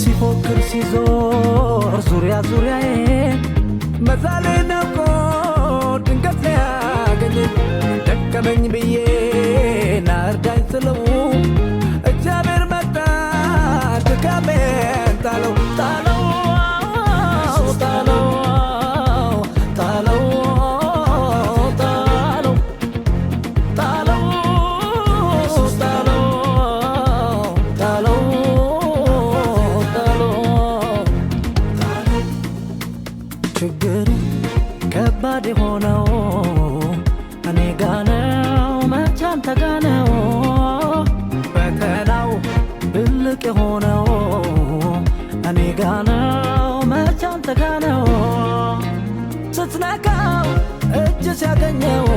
ሲፎክር ሲዞር ዙሪያ ዙሪያዬ መዛሌ ነውቆ ድንገት ሊያገኘኝ ደከመኝ ብዬ ናርዳኝ ስለው እግዚአብሔር መጣ ድካሜን ጣለው ጣለው ጣለው ጣለው ጣለው ጣለው ጣለው ጣለው ጣለው ችግሩ ከባድ የሆነው እኔ ጋ ነው መች አንተ ጋ ነው ፈተናው ትልቅ የሆነው እኔ ጋ ነው መች አንተ ጋ ነው ስትነካው እጅ ሲያገኘው